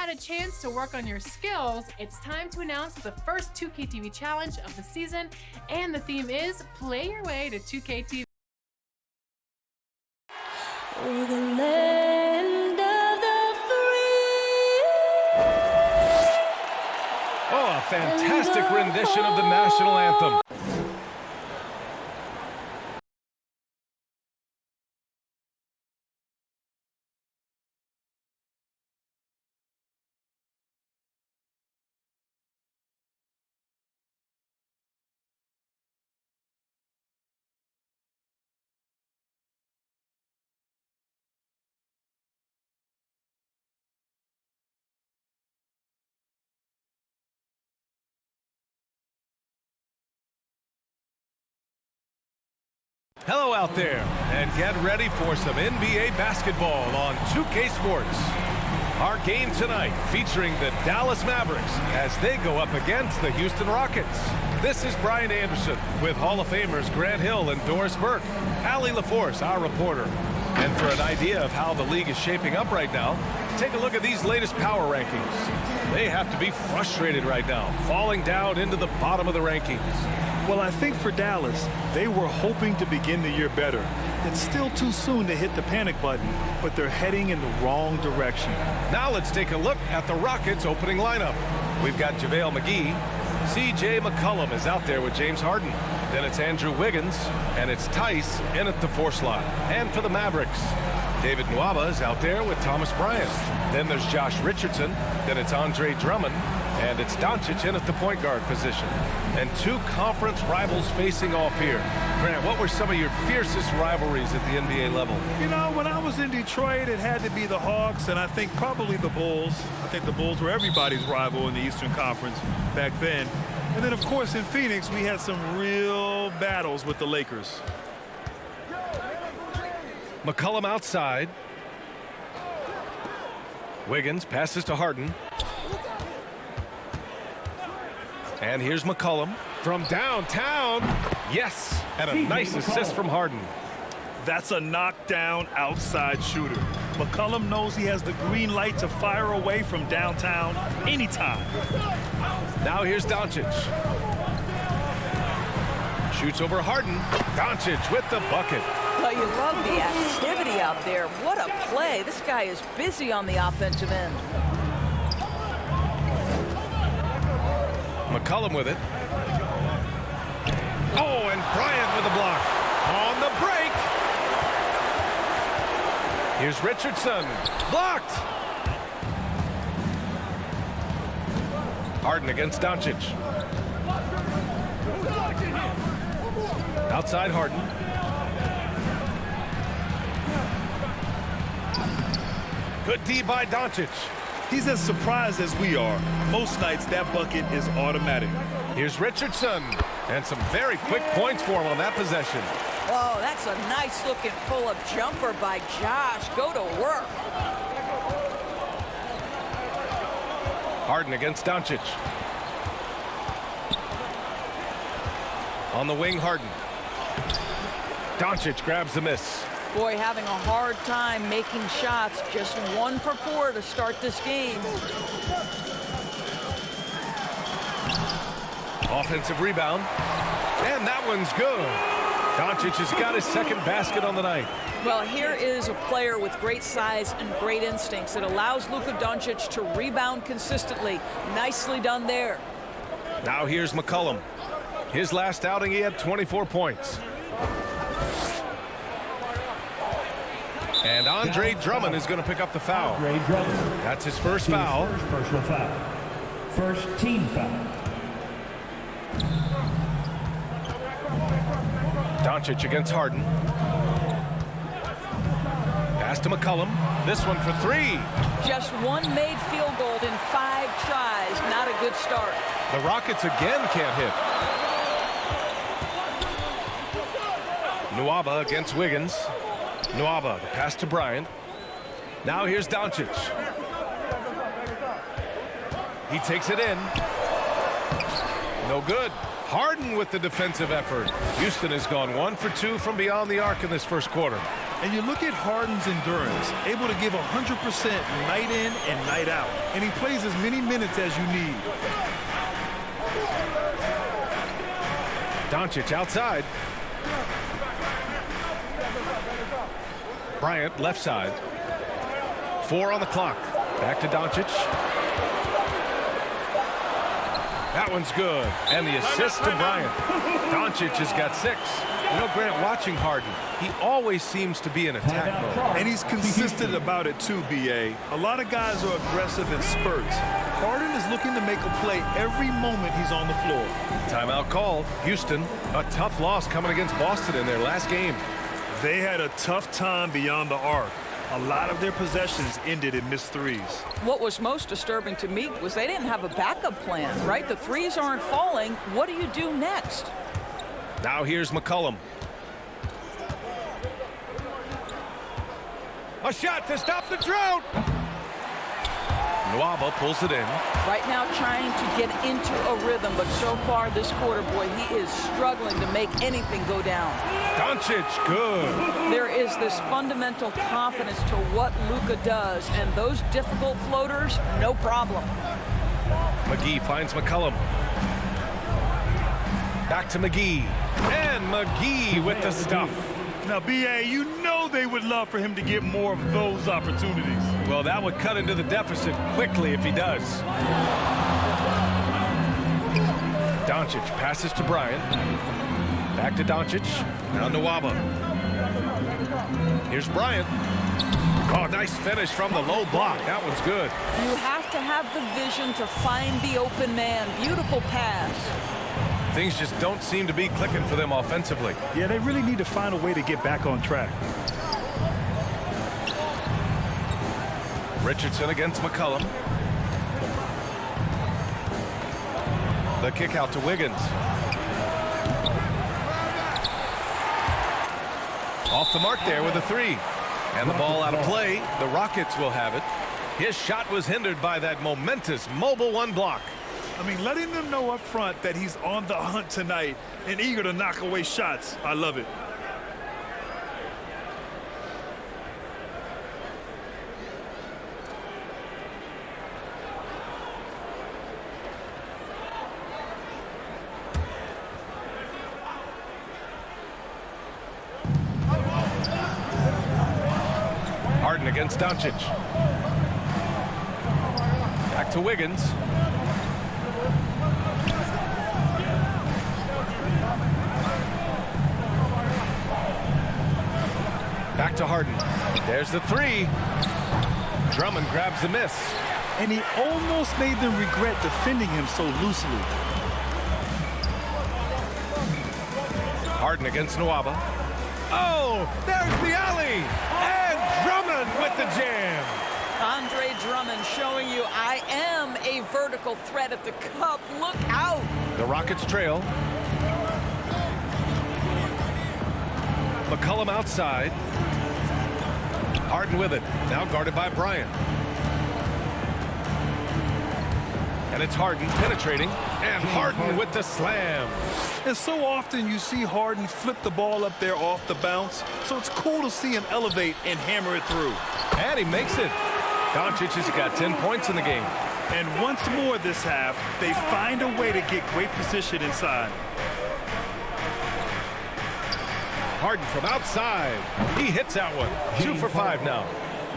had a chance to work on your skills, it's time to announce the first 2K TV challenge of the season, and the theme is Play Your Way to 2K TV. Oh, the land of the free. Oh, a fantastic rendition of the national anthem. Hello out there, and get ready for some NBA basketball on 2K Sports. Our game tonight featuring the Dallas Mavericks as they go up against the Houston Rockets. This is Brian Anderson with Hall of Famers Grant Hill and Doris Burke, Allie LaForce, our reporter. And for an idea of how the league is shaping up right now, take a look at these latest power rankings. They have to be frustrated right now, falling down into the bottom of the rankings. Well, I think for Dallas, they were hoping to begin the year better. It's still too soon to hit the panic button, but they're heading in the wrong direction. Now let's take a look at the Rockets' opening lineup. We've got JaVale McGee. C.J. McCollum is out there with James Harden. Then it's Andrew Wiggins, and it's Tice in at the 4 slot. And for the Mavericks, David Nwaba is out there with Thomas Bryant. Then there's Josh Richardson. Then it's Andre Drummond. And it's Doncic in at the point guard position. And two conference rivals facing off here. Grant, what were some of your fiercest rivalries at the NBA level? You know, when I was in Detroit, it had to be the Hawks, and I think probably the Bulls. I think the Bulls were everybody's rival in the Eastern Conference back then. And then, of course, in Phoenix, we had some real battles with the Lakers. McCollum outside. Wiggins passes to Harden. And here's McCollum from downtown. Yes, and a nice assist from Harden. That's a knockdown outside shooter. McCollum knows he has the green light to fire away from downtown anytime. Now here's Doncic. Shoots over Harden. Doncic with the bucket. Well, you love the activity out there. What a play. This guy is busy on the offensive end. McCollum with it. Oh, and Bryant with the block. On the break. Here's Richardson. Blocked. Harden against Doncic. Outside Harden. Good D by Doncic. He's as surprised as we are. Most nights, that bucket is automatic. Here's Richardson. And some very quick points for him on that possession. Oh, that's a nice-looking pull-up jumper by Josh. Go to work. Harden against Doncic. On the wing, Harden. Doncic grabs the miss. Boy, having a hard time making shots. Just 1 for 4 to start this game. Offensive rebound. And that one's good. Doncic has got his second basket on the night. Well, here is a player with great size and great instincts. It allows Luka Doncic to rebound consistently. Nicely done there. Now here's McCollum. His last outing, he had 24 points. And Andre Drummond is going to pick up the foul. That's his first foul. First personal foul. First team foul. Doncic against Harden. Pass to McCollum. This one for 3. Just 1 made field goal in 5 tries. Not a good start. The Rockets again can't hit. Nwaba against Wiggins. Nwaba, the pass to Bryant. Now here's Doncic. He takes it in. No good. Harden with the defensive effort. Houston has gone 1 for 2 from beyond the arc in this first quarter. And you look at Harden's endurance, able to give 100% night in and night out. And he plays as many minutes as you need. Doncic outside. Bryant left side. 4 on the clock. Back to Doncic. That one's good. And the assist to Bryant. Doncic has got 6. You know, Grant, watching Harden, he always seems to be in attack mode. And he's consistent about it too, B.A. A lot of guys are aggressive in spurts. Harden is looking to make a play every moment he's on the floor. Timeout called. Houston, a tough loss coming against Boston in their last game. They had a tough time beyond the arc. A lot of their possessions ended in missed threes. What was most disturbing to me was they didn't have a backup plan, right? The threes aren't falling. What do you do next? Now here's McCollum. A shot to stop the drought. Nwaba pulls it in. Right now trying to get into a rhythm, but so far this quarter, boy, he is struggling to make anything go down. Doncic, good. There is this fundamental confidence to what Luka does, and those difficult floaters, no problem. McGee finds McCollum. Back to McGee. And McGee with the stuff. Now, B.A., you know they would love for him to get more of those opportunities. Well, that would cut into the deficit quickly if he does. Doncic passes to Bryant. Back to Doncic. Now Nwaba. Here's Bryant. Oh, nice finish from the low block. That one's good. You have to have the vision to find the open man. Beautiful pass. Things just don't seem to be clicking for them offensively. Yeah, they really need to find a way to get back on track. Richardson against McCollum. The kick out to Wiggins. Off the mark there with a 3. And the ball out of play. The Rockets will have it. His shot was hindered by that momentous mobile 1 block. I mean, letting them know up front that he's on the hunt tonight and eager to knock away shots. I love it. Harden against Doncic. Back to Wiggins. Back to Harden. There's the 3. Drummond grabs the miss. And he almost made them regret defending him so loosely. Harden against Nwaba. Oh, there's the alley. And Drummond with the jam. Andre Drummond showing you I am a vertical threat at the cup. Look out. The Rockets trail. McCollum outside. Harden with it. Now guarded by Bryant. And it's Harden penetrating. And Harden with the slam. And so often you see Harden flip the ball up there off the bounce. So it's cool to see him elevate and hammer it through. And he makes it. Doncic has got 10 points in the game. And once more this half, they find a way to get great position inside. Harden from outside. He hits that one. 2 for 5 now.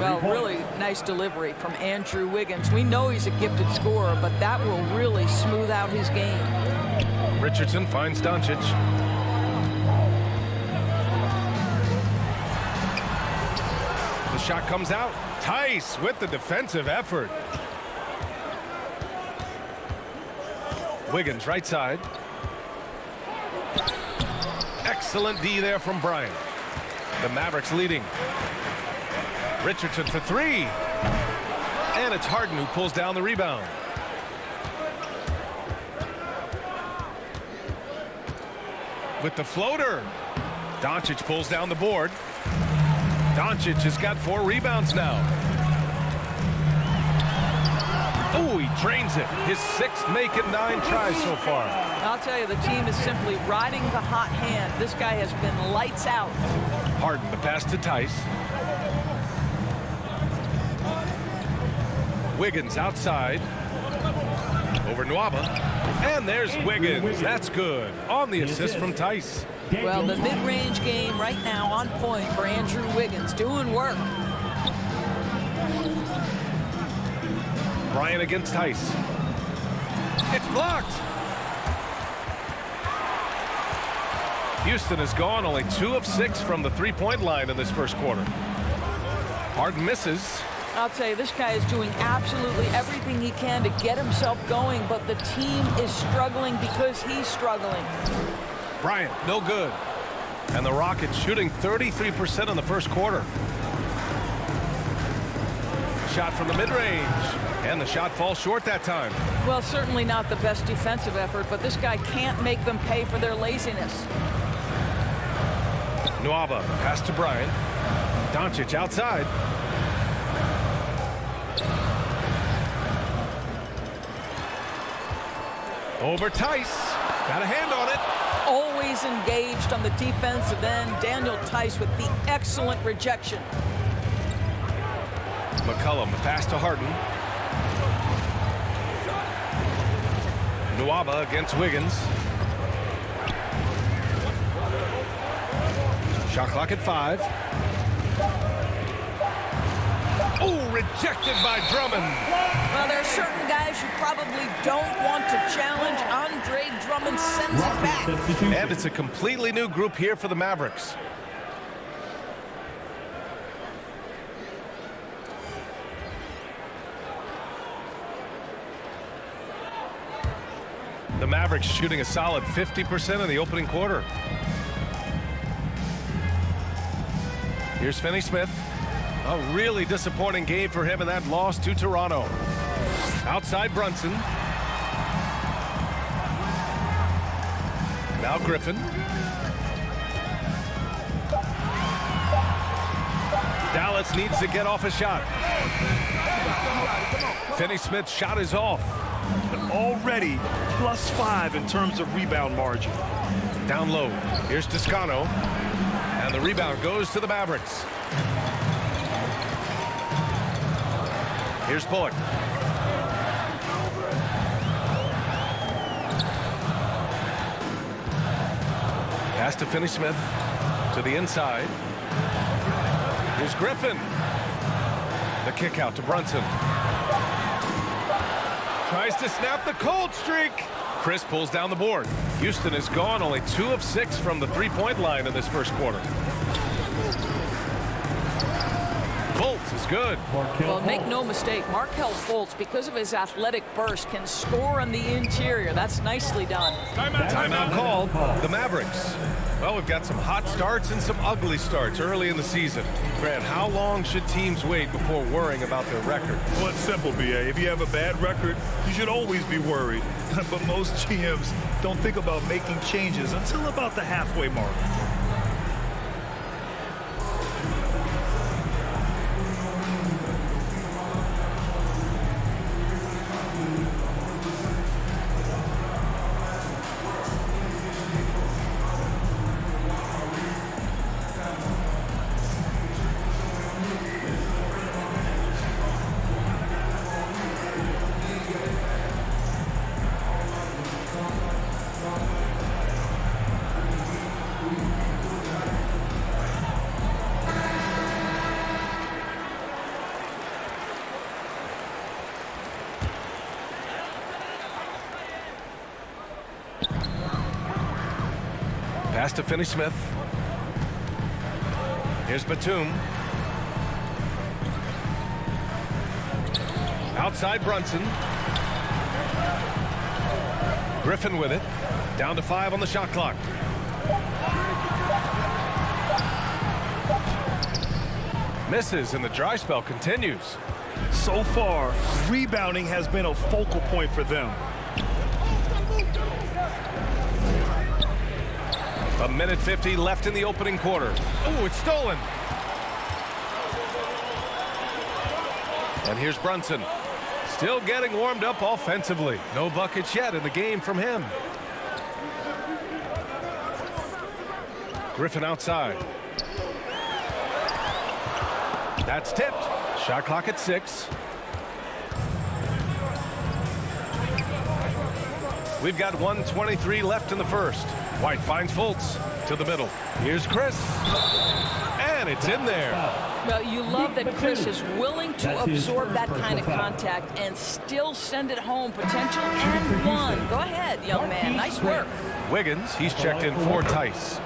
Well, really nice delivery from Andrew Wiggins. We know he's a gifted scorer, but that will really smooth out his game. Richardson finds Doncic. The shot comes out. Tice with the defensive effort. Wiggins right side. Excellent D there from Bryant. The Mavericks leading. Richardson for 3. And it's Harden who pulls down the rebound. With the floater. Doncic pulls down the board. Doncic has got 4 rebounds now. Oh, he drains it. His 6th make in 9 tries so far. I'll tell you, the team is simply riding the hot hand. This guy has been lights out. Harden, the pass to Tice. Wiggins outside. Over Nwaba. And there's Wiggins. That's good. On the assist from Tice. Well, the mid-range game right now on point for Andrew Wiggins. Doing work. Bryant against Tice. It's blocked. Houston is gone, only 2 of 6 from the three-point line in this first quarter. Harden misses. I'll tell you, this guy is doing absolutely everything he can to get himself going, but the team is struggling because he's struggling. Bryant, no good. And the Rockets shooting 33% in the first quarter. Shot from the mid-range. And the shot falls short that time. Well, certainly not the best defensive effort, but this guy can't make them pay for their laziness. Nwaba, pass to Bryant. Doncic outside. Over Tice. Got a hand on it. Always engaged on the defensive end. Daniel Tice with the excellent rejection. McCollum, the pass to Harden. Nwaba against Wiggins. Shot clock at 5. Oh, rejected by Drummond. Well, there are certain guys you probably don't want to challenge. Andre Drummond sends it back. And it's a completely new group here for the Mavericks. The Mavericks shooting a solid 50% in the opening quarter. Here's Finney-Smith. A really disappointing game for him in that loss to Toronto. Outside Brunson. Now Griffin. Dallas needs to get off a shot. Finney-Smith's shot is off. Already +5 in terms of rebound margin. Down low. Here's Toscano. And the rebound goes to the Mavericks. Here's Bullock. Pass to Finney-Smith. To the inside. Here's Griffin. The kick out to Brunson. Tries to snap the cold streak. Chris pulls down the board. Houston is gone, only 2 of 6 from the three-point line in this first quarter. Fultz is good. Well, make no mistake, Markelle Fultz, because of his athletic burst, can score on the interior. That's nicely done. Timeout called. The Mavericks. Well, we've got some hot starts and some ugly starts early in the season. Grant, how long should teams wait before worrying about their record? Well, it's simple, B.A. If you have a bad record, you should always be worried. But most GMs don't think about making changes until about the halfway mark. Pass to Finney-Smith. Here's Batum. Outside Brunson. Griffin with it. Down to 5 on the shot clock. Misses and the dry spell continues. So far, rebounding has been a focal point for them. A minute 50 left in the opening quarter. Oh, it's stolen. And here's Brunson. Still getting warmed up offensively. No buckets yet in the game from him. Griffin outside. That's tipped. Shot clock at 6. We've got 1:23 left in the first. White finds Fultz to the middle. Here's Chris. And it's in there. Well, you love that Chris is willing to absorb that kind of contact and still send it home. Potential and one. Go ahead, young man. Nice work. Wiggins, he's checked in for Tice.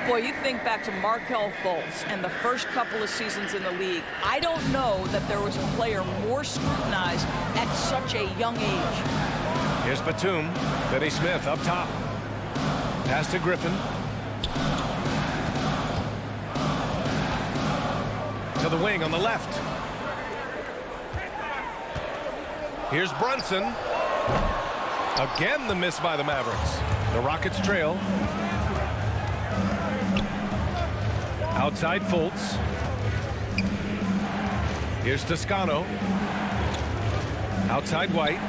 Boy, you think back to Markelle Fultz and the first couple of seasons in the league. I don't know that there was a player more scrutinized at such a young age. Here's Batum. Finney Smith up top. Pass to Griffin. To the wing on the left. Here's Brunson. Again, the miss by the Mavericks. The Rockets trail. Outside Fultz. Here's Toscano. Outside White.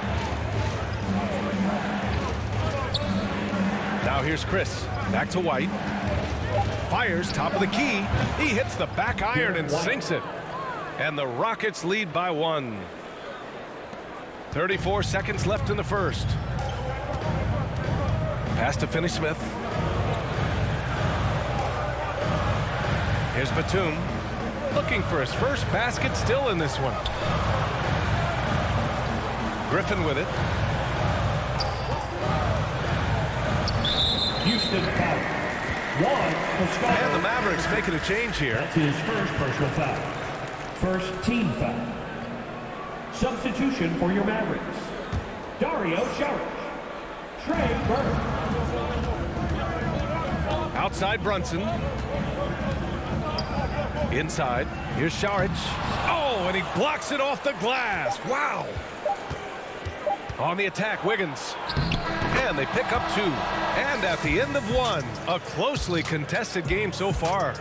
Now here's Chris. Back to White. Fires top of the key. He hits the back iron and sinks it. And the Rockets lead by 1. 34 seconds left in the first. Pass to Finney Smith. Here's Batum. Looking for his first basket still in this one. Griffin with it. Houston foul. 1, Toscano. And the Mavericks making a change here. That's his first personal foul. First team foul. Substitution for your Mavericks. Dario Saric. Trey Burke. Outside Brunson. Inside. Here's Saric. Oh, and he blocks it off the glass. Wow. On the attack, Wiggins. And they pick up 2. And at the end of 1, a closely contested game so far.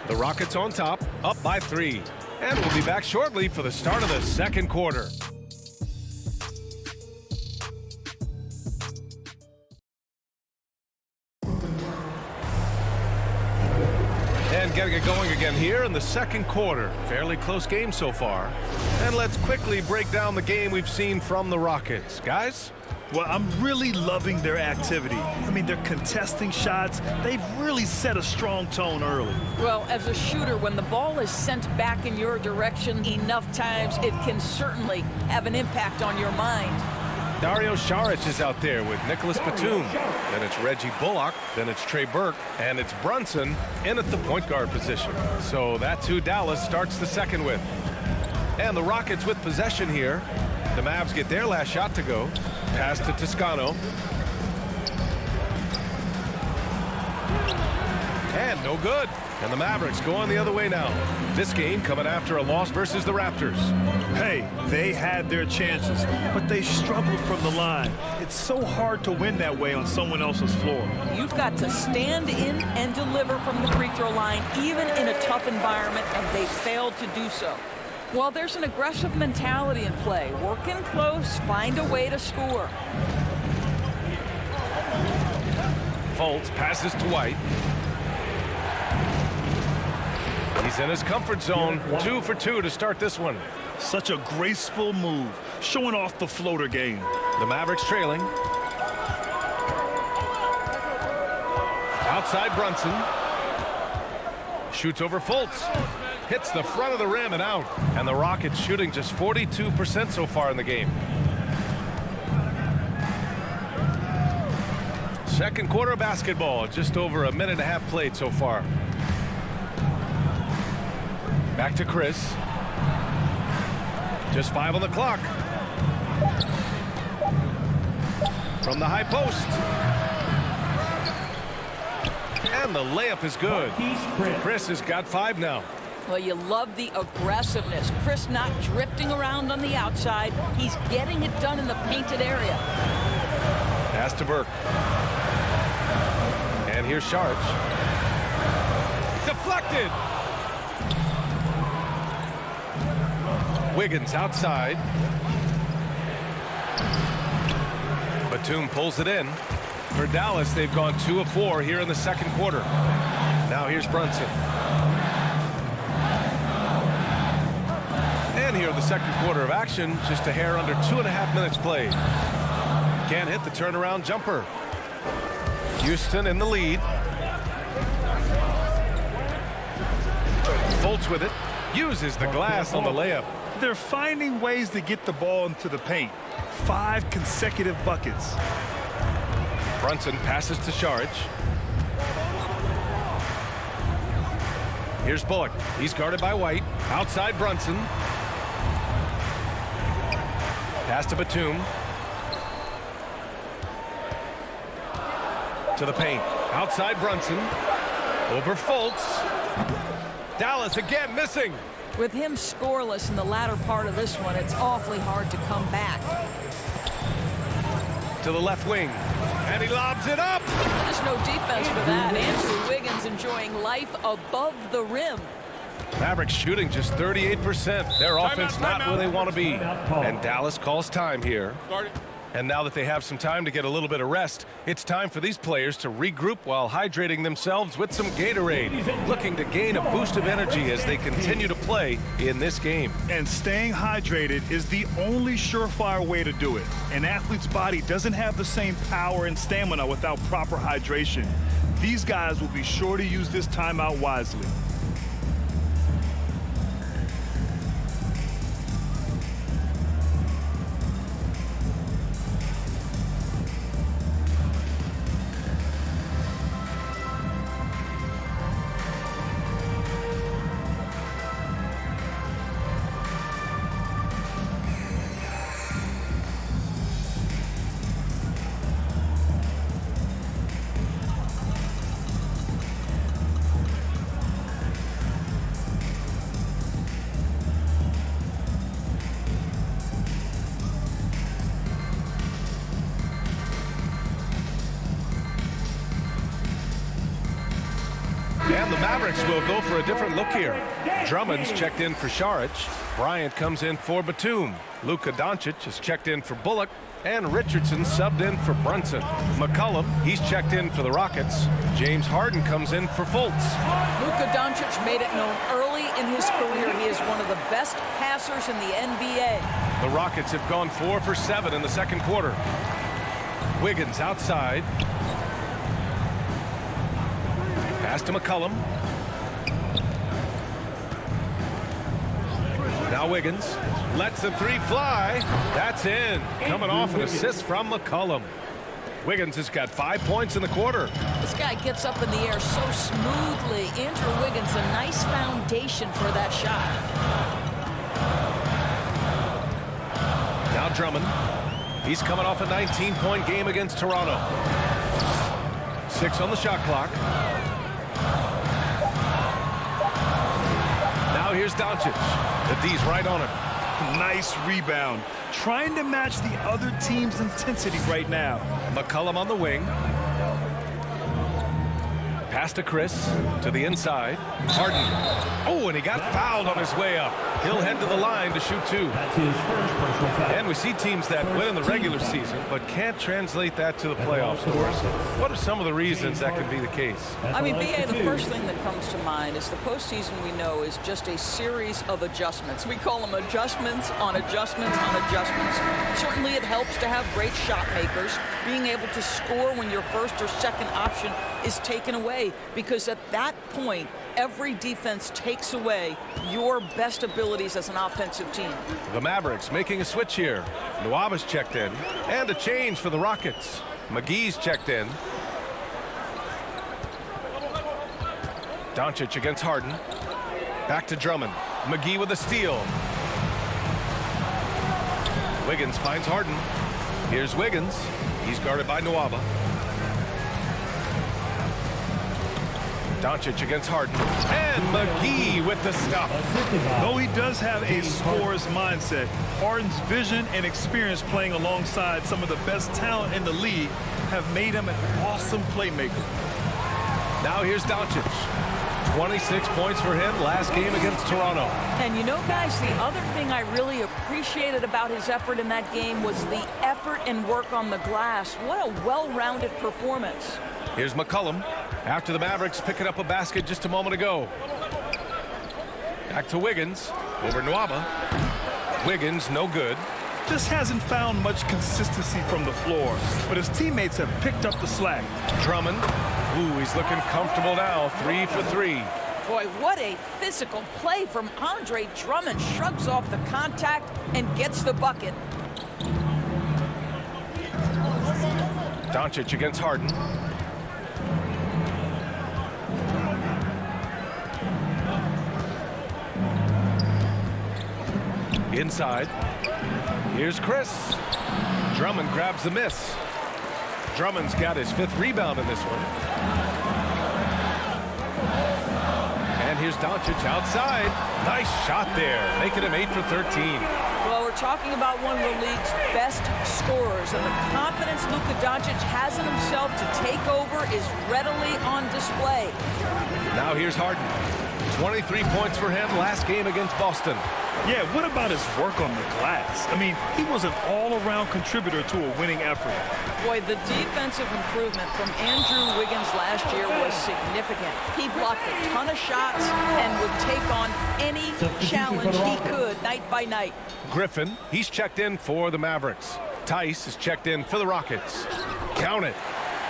The Rockets on top, up by 3. And we'll be back shortly for the start of the second quarter. And getting it going again here in the second quarter. Fairly close game so far. And let's quickly break down the game we've seen from the Rockets. Guys? Well, I'm really loving their activity. I mean, they're contesting shots. They've really set a strong tone early. Well, as a shooter, when the ball is sent back in your direction enough times, it can certainly have an impact on your mind. Dario Saric is out there with Nicholas Batum. Then it's Reggie Bullock. Then it's Trey Burke. And it's Brunson in at the point guard position. So that's who Dallas starts the second with. And the Rockets with possession here. The Mavs get their last shot to go. Pass to Toscano. And no good. And the Mavericks going the other way now. This game coming after a loss versus the Raptors. Hey, they had their chances, but they struggled from the line. It's so hard to win that way on someone else's floor. You've got to stand in and deliver from the free throw line, even in a tough environment, and they failed to do so. Well, there's an aggressive mentality in play. Work in close, find a way to score. Fultz passes to White. He's in his comfort zone. 2 for 2 to start this one. Such a graceful move, showing off the floater game. The Mavericks trailing. Outside Brunson. Shoots over Fultz. Hits the front of the rim and out. And the Rockets shooting just 42% so far in the game. Second quarter of basketball. Just over a minute and a half played so far. Back to Chris. Just 5 on the clock. From the high post. And the layup is good. Chris has got 5 now. Well, you love the aggressiveness. Chris not drifting around on the outside. He's getting it done in the painted area. Pass to Burke. And here's Saric. Deflected. Wiggins outside. Batum pulls it in. For Dallas, they've gone 2 of 4 here in the second quarter. Now here's Brunson. And here in the second quarter of action, just a hair under 2.5 minutes played. Can't hit the turnaround jumper. Houston in the lead. Fultz with it. Uses the glass on the layup. They're finding ways to get the ball into the paint. 5 consecutive buckets. Brunson passes to Saric. Here's Bullock. He's guarded by White. Outside Brunson. Pass to Batum. To the paint. Outside Brunson. Over Fultz. Dallas again missing. With him scoreless in the latter part of this one, it's awfully hard to come back. To the left wing. And he lobs it up. There's no defense for that. Andrew Wiggins enjoying life above the rim. Mavericks shooting just 38%. Their offense not where they want to be. And Dallas calls time here. And now that they have some time to get a little bit of rest, it's time for these players to regroup while hydrating themselves with some Gatorade, looking to gain a boost of energy as they continue to play in this game. And staying hydrated is the only surefire way to do it. An athlete's body doesn't have the same power and stamina without proper hydration. These guys will be sure to use this timeout wisely. And the Mavericks will go for a different look here. Drummond's checked in for Saric. Bryant comes in for Batum. Luka Doncic is checked in for Bullock. And Richardson subbed in for Brunson. McCollum, he's checked in for the Rockets. James Harden comes in for Fultz. Luka Doncic made it known early in his career he is one of the best passers in the NBA. The Rockets have gone 4 for 7 in the second quarter. Wiggins outside. Pass to McCollum. Now Wiggins lets the 3 fly. That's in. Coming off an assist from McCollum. Wiggins has got 5 points in the quarter. This guy gets up in the air so smoothly. Andrew Wiggins, a nice foundation for that shot. Now Drummond. He's coming off a 19-point game against Toronto. 6 on the shot clock. Now here's Doncic. The D's right on him. Nice rebound. Trying to match the other team's intensity right now. McCollum on the wing. Pass to Chris. To the inside. Harden. Oh, and he got fouled on his way up. He'll head to the line to shoot 2. That's his first personal foul. And we see teams that win in the regular season but can't translate that to the playoffs. What are some of the reasons that could be the case? I mean, B.A., the first thing that comes to mind is the postseason we know is just a series of adjustments. We call them adjustments on adjustments on adjustments. Certainly it helps to have great shot makers, being able to score when your first or second option is taken away, because at that point, every defense takes away your best abilities as an offensive team. The Mavericks making a switch here. Nwaba's checked in. And a change for the Rockets. McGee's checked in. Doncic against Harden. Back to Drummond. McGee with a steal. Wiggins finds Harden. Here's Wiggins. He's guarded by Nwaba. Doncic against Harden. And McGee with the stuff. Though he does have a scorer's mindset, Harden's vision and experience playing alongside some of the best talent in the league have made him an awesome playmaker. Now here's Doncic. 26 points for him last game against Toronto. And you know, guys, the other thing I really appreciated about his effort in that game was the effort and work on the glass. What a well-rounded performance. Here's McCollum after the Mavericks picking up a basket just a moment ago. Back to Wiggins over Nwaba. Wiggins, no good. Just hasn't found much consistency from the floor, but his teammates have picked up the slack. Drummond. Ooh, he's looking comfortable now. 3 for 3. Boy, what a physical play from Andre Drummond. Shrugs off the contact and gets the bucket. Doncic against Harden. Inside. Here's Chris. Drummond grabs the miss. Drummond's got his 5th rebound in this one. And here's Doncic outside. Nice shot there, making him 8 for 13. Well, we're talking about one of the league's best scorers, and the confidence Luka Doncic has in himself to take over is readily on display. Now here's Harden. 23 points for him last game against Boston. Yeah, what about his work on the glass? I mean, he was an all-around contributor to a winning effort. Boy, the defensive improvement from Andrew Wiggins last year was significant. He blocked a ton of shots and would take on any challenge he could night by night. Griffin, he's checked in for the Mavericks. Tice is checked in for the Rockets. Count it.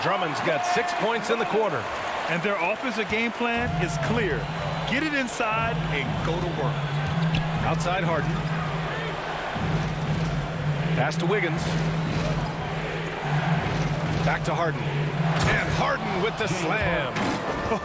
Drummond's got 6 points in the quarter. And their offensive game plan is clear. Get it inside and go to work. Outside Harden. Pass to Wiggins. Back to Harden. And Harden with the slam.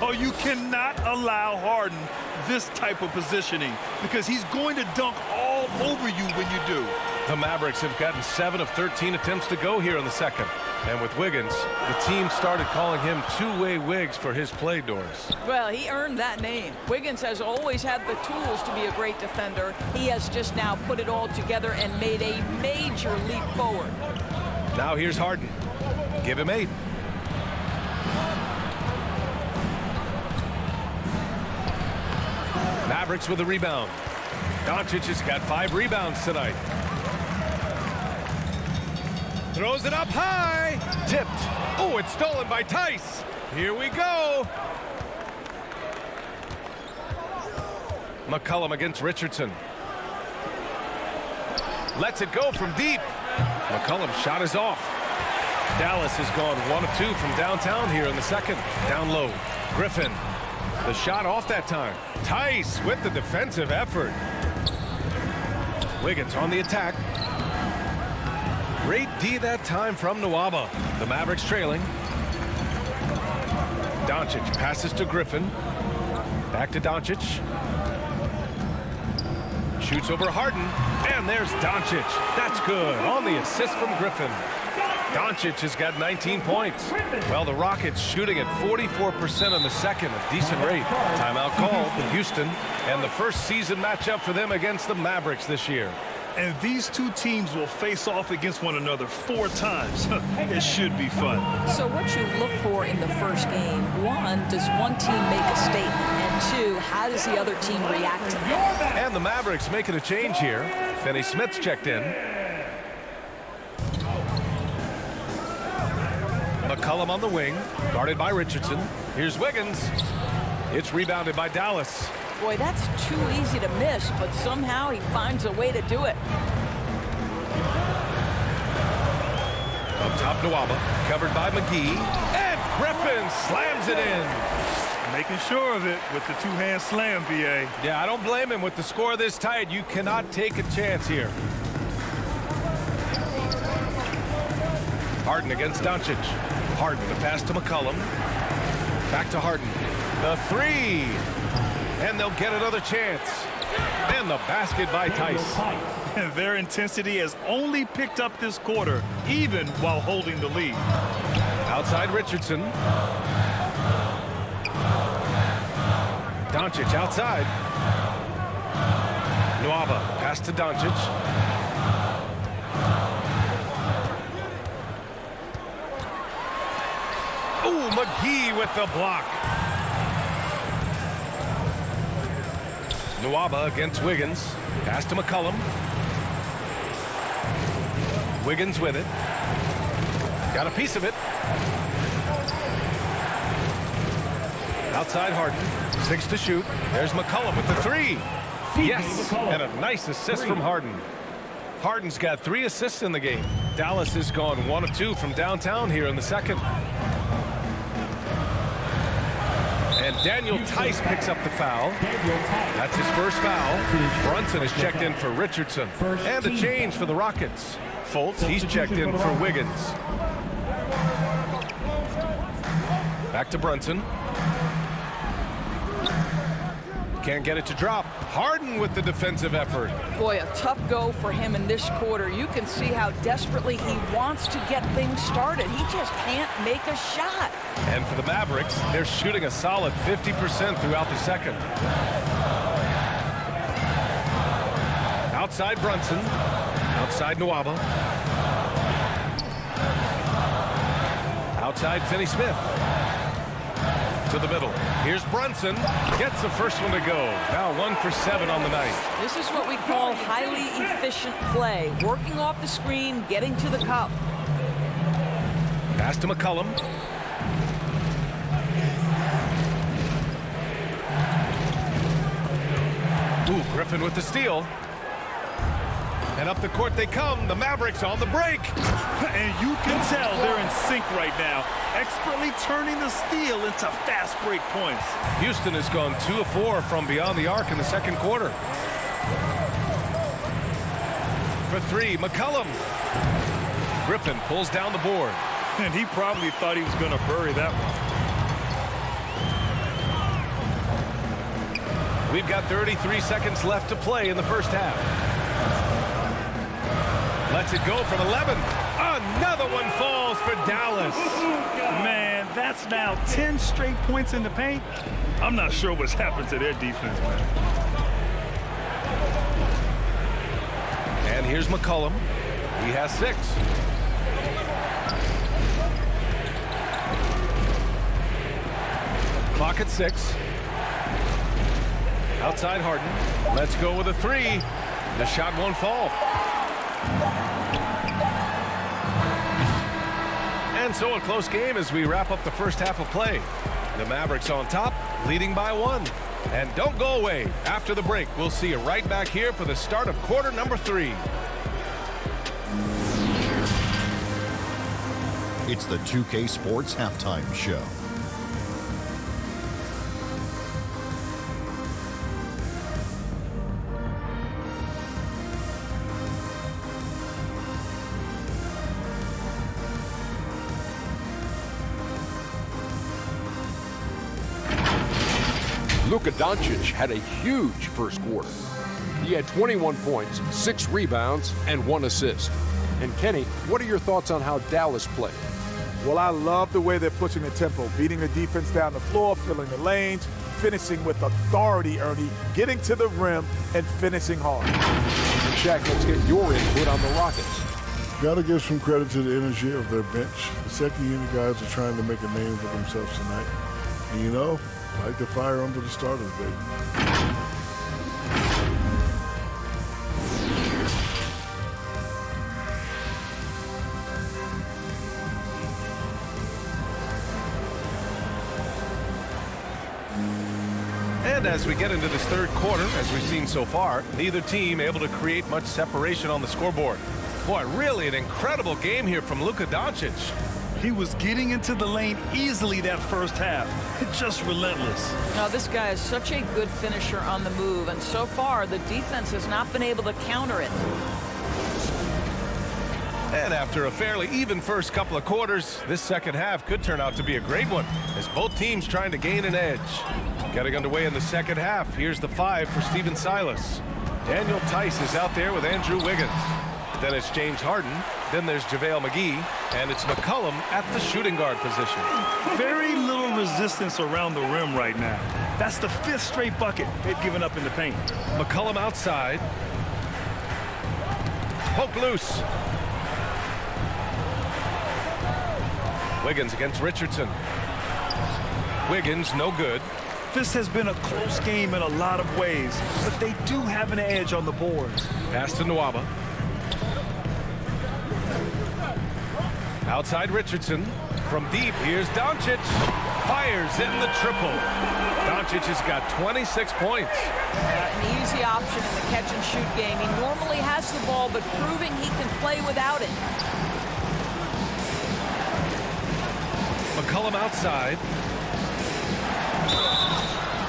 Oh, you cannot allow Harden this type of positioning because he's going to dunk all over you when you do. The Mavericks have gotten 7 of 13 attempts to go here in the second. And with Wiggins, the team started calling him two-way Wiggs for his play, Doris. Well, he earned that name. Wiggins has always had the tools to be a great defender. He has just now put it all together and made a major leap forward. Now here's Harden. Give him 8. Mavericks with a rebound. Doncic has got 5 rebounds tonight. Throws it up high. Tipped. Oh, it's stolen by Tice. Here we go. McCollum against Richardson. Lets it go from deep. McCollum's shot is off. Dallas has gone 1 of 2 from downtown here in the second. Down low. Griffin. The shot off that time. Tice with the defensive effort. Wiggins on the attack. Great D that time from Nwaba. The Mavericks trailing. Doncic passes to Griffin. Back to Doncic. Shoots over Harden. And there's Doncic. That's good. On the assist from Griffin. Doncic has got 19 points. Well, the Rockets shooting at 44% in the second. A decent rate. Timeout called to Houston. And the first season matchup for them against the Mavericks this year. And these two teams will face off against one another 4 times. It should be fun. So what you look for in the first game, 1, does one team make a statement? And 2, how does the other team react to that? And the Mavericks making a change here. Finney Smith's checked in. McCollum on the wing, guarded by Richardson. Here's Wiggins. It's rebounded by Dallas. Boy, that's too easy to miss, but somehow he finds a way to do it. Up top, Nwaba, covered by McGee. And Griffin slams it in. Making sure of it with the two-hand slam, B.A. Yeah, I don't blame him. With the score this tight, you cannot take a chance here. Harden against Doncic. Harden, the pass to McCollum. Back to Harden. The 3. And they'll get another chance. And the basket by Tice. And their intensity has only picked up this quarter, even while holding the lead. Outside Richardson. Doncic outside. Nwaba, pass to Doncic. Ooh, McGee with the block. Nwaba against Wiggins. Pass to McCollum. Wiggins with it. Got a piece of it. Outside Harden. 6 to shoot. There's McCollum with the 3. Yes, and a nice assist from Harden. Harden's got 3 assists in the game. Dallas has gone 1 of 2 from downtown here in the second. And Daniel Tice picks up the foul. That's his first foul. Brunson is checked in for Richardson. And a change for the Rockets. Fultz, he's checked in for Wiggins. Back to Brunson. Can't get it to drop. Harden with the defensive effort. Boy, a tough go for him in this quarter. You can see how desperately he wants to get things started. He just can't make a shot. And for the Mavericks, they're shooting a solid 50% throughout the second. Outside Brunson. Outside Nwaba. Outside Finney-Smith. To the middle. Here's Brunson. Gets the first one to go. Now 1 for 7 on the night. This is what we call highly efficient play. Working off the screen, getting to the cup. Pass to McCollum. Ooh, Griffin with the steal. And up the court they come. The Mavericks on the break. And you can tell they're in sync right now, expertly turning the steal into fast break points. Houston has gone 2 of 4 from beyond the arc in the second quarter. For 3, McCollum. Griffin pulls down the board. And he probably thought he was going to bury that one. We've got 33 seconds left to play in the first half. Lets it go from 11. Another one falls for Dallas. Man, that's now 10 straight points in the paint. I'm not sure what's happened to their defense, man. And here's McCollum. He has 6. Clock at 6. Outside Harden. Let's go with a 3. The shot won't fall. And so a close game as we wrap up the first half of play. The Mavericks on top, leading by 1. And don't go away. After the break, we'll see you right back here for the start of quarter number 3. It's the 2K Sports Halftime Show. Luka Doncic had a huge first quarter. He had 21 points, 6 rebounds, and 1 assist. And Kenny, what are your thoughts on how Dallas played? Well, I love the way they're pushing the tempo, beating the defense down the floor, filling the lanes, finishing with authority, Ernie, getting to the rim, and finishing hard. Shaq, let's get your input on the Rockets. Got to give some credit to the energy of their bench. The second unit guys are trying to make a name for themselves tonight. And you know, like the fire under the starters, baby. And as we get into this third quarter, as we've seen so far, neither team able to create much separation on the scoreboard. Boy, really an incredible game here from Luka Doncic. He was getting into the lane easily that first half. Just relentless. Now, this guy is such a good finisher on the move, and so far the defense has not been able to counter it. And after a fairly even first couple of quarters, this second half could turn out to be a great one, as both teams trying to gain an edge. Getting underway in the second half, here's the 5 for Stephen Silas. Daniel Tice is out there with Andrew Wiggins. Then it's James Harden. Then there's JaVale McGee. And it's McCollum at the shooting guard position. Very little resistance around the rim right now. That's the 5th straight bucket they've given up in the paint. McCollum outside. Poke loose. Wiggins against Richardson. Wiggins, no good. This has been a close game in a lot of ways, but they do have an edge on the boards. Pass to Nwaba. Outside Richardson. From deep, here's Doncic. Fires in the triple. Doncic has got 26 points. An easy option in the catch-and-shoot game. He normally has the ball, but proving he can play without it. McCollum outside.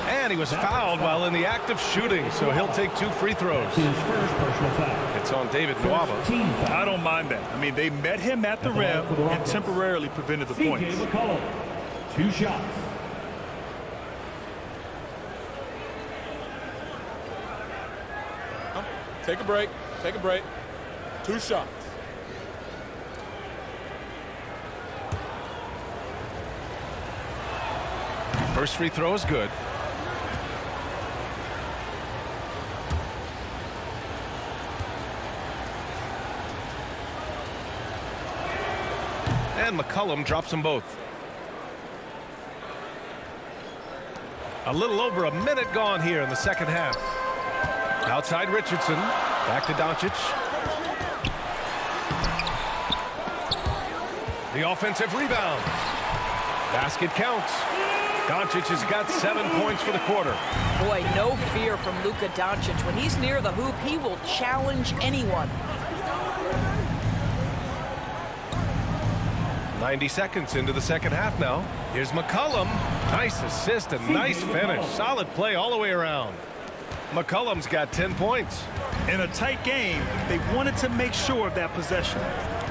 And he was fouled while in the act of shooting, so he'll take 2 free throws. His first personal foul. It's on David Nwaba. Team foul. I don't mind that. I mean, they met him at the rim and temporarily prevented the points. CJ McCollum, 2 shots. Take a break. Take a break. 2 shots. First free throw is good. And McCollum drops them both. A little over a minute gone here in the second half. Outside Richardson. Back to Doncic. The offensive rebound. Basket counts. Doncic has got 7 points for the quarter. Boy, no fear from Luka Doncic. When he's near the hoop, he will challenge anyone. 90 seconds into the second half now. Here's McCollum. Nice assist and nice finish. Solid play all the way around. McCollum's got 10 points. In a tight game, they wanted to make sure of that possession.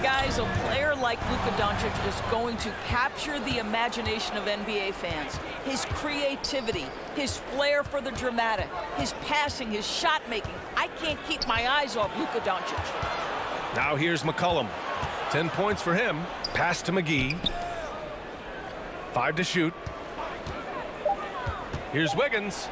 Guys, a player like Luka Doncic is going to capture the imagination of NBA fans. His creativity, his flair for the dramatic, his passing, his shot making. I can't keep my eyes off Luka Doncic. Now here's McCollum. 10 points for him. Pass to McGee. 5 to shoot. Here's Wiggins.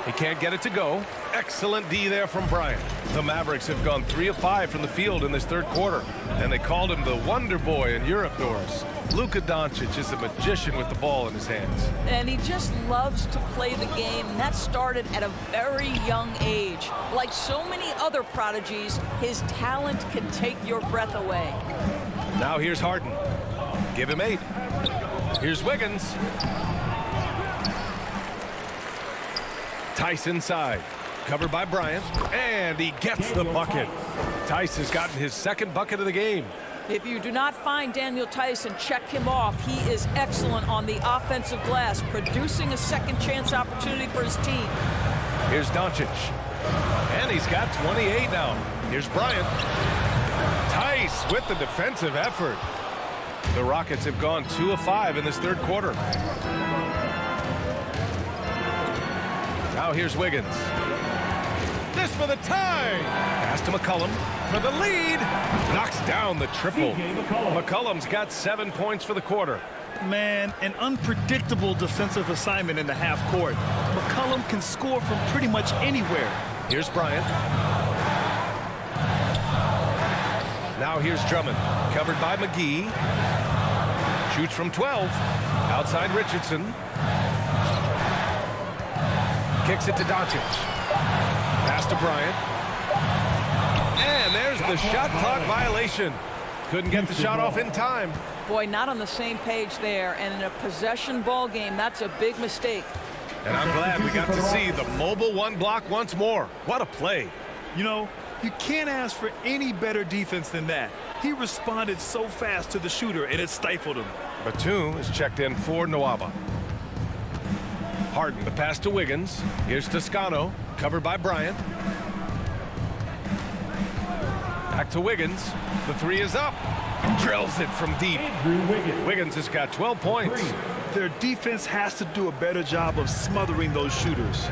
He can't get it to go. Excellent D there from Bryant. The Mavericks have gone 3 of 5 from the field in this third quarter, and they called him the Wonder Boy in Europe, Doris. Luka Doncic is a magician with the ball in his hands. And he just loves to play the game, and that started at a very young age. Like so many other prodigies, his talent can take your breath away. Now here's Harden. Give him 8. Here's Wiggins. Tice inside. Covered by Bryant. And he gets the bucket. Tice has gotten his second bucket of the game. If you do not find Daniel Tice and check him off, he is excellent on the offensive glass, producing a second chance opportunity for his team. Here's Doncic. And he's got 28 now. Here's Bryant. Tice with the defensive effort. The Rockets have gone 2 of 5 in this third quarter. Now here's Wiggins. This for the tie. Pass to McCollum for the lead. Knocks down the triple. McCollum's got 7 points for the quarter. Man, an unpredictable defensive assignment in the half court. McCollum can score from pretty much anywhere. Here's Bryant. Now here's Drummond. Covered by McGee. Shoots from 12. Outside Richardson. Kicks it to Doncic. Pass to Bryant. And there's the shot clock violation. Couldn't get the shot off in time. Boy, not on the same page there. And in a possession ball game, that's a big mistake. And I'm glad we got to see the mobile one block once more. What a play. You know, you can't ask for any better defense than that. He responded so fast to the shooter, and it stifled him. Batum is checked in for Nwaba. Harden, the pass to Wiggins. Here's Toscano, covered by Bryant. Back to Wiggins. The 3 is up. Drills it from deep. Wiggins has got 12 points. Their defense has to do a better job of smothering those shooters.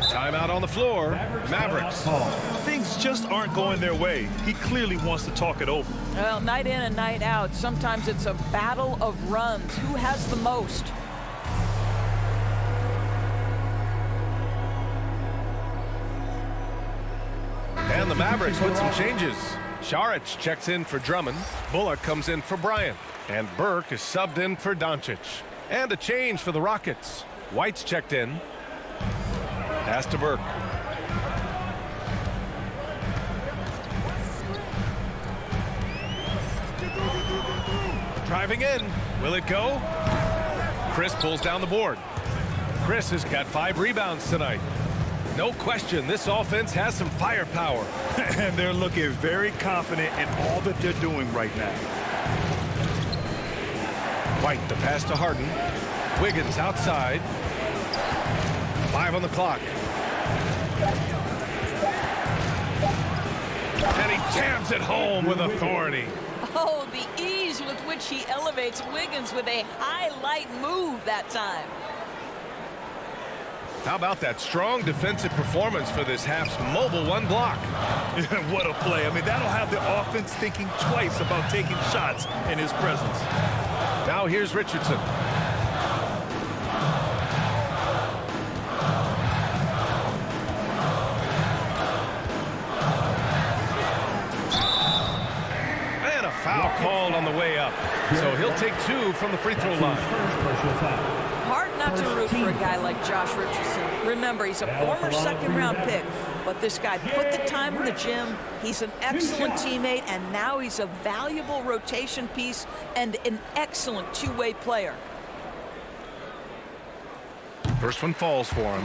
Timeout on the floor. Mavericks. Things just aren't going their way. He clearly wants to talk it over. Well, night in and night out, sometimes it's a battle of runs. Who has the most? And the Mavericks with some changes. Saric checks in for Drummond. Bullock comes in for Bryant. And Burke is subbed in for Doncic. And a change for the Rockets. White's checked in. Pass to Burke. Driving in. Will it go? Chris pulls down the board. Chris has got 5 rebounds tonight. No question, this offense has some firepower. And they're looking very confident in all that they're doing right now. White, the pass to Harden. Wiggins outside. 5 on the clock. And he jams it home with authority. Oh, the ease with which he elevates Wiggins with a highlight move that time. How about that strong defensive performance for this half's mobile 1 block? What a play. I mean, that'll have the offense thinking twice about taking shots in his presence. Now here's Richardson. And a foul called on the way up. So he'll take 2 from the free throw line. Hard not to root for a guy like Josh Richardson. Remember, he's a former second-round pick, but this guy put the time in the gym. He's an excellent teammate, and now he's a valuable rotation piece and an excellent two-way player. First one falls for him.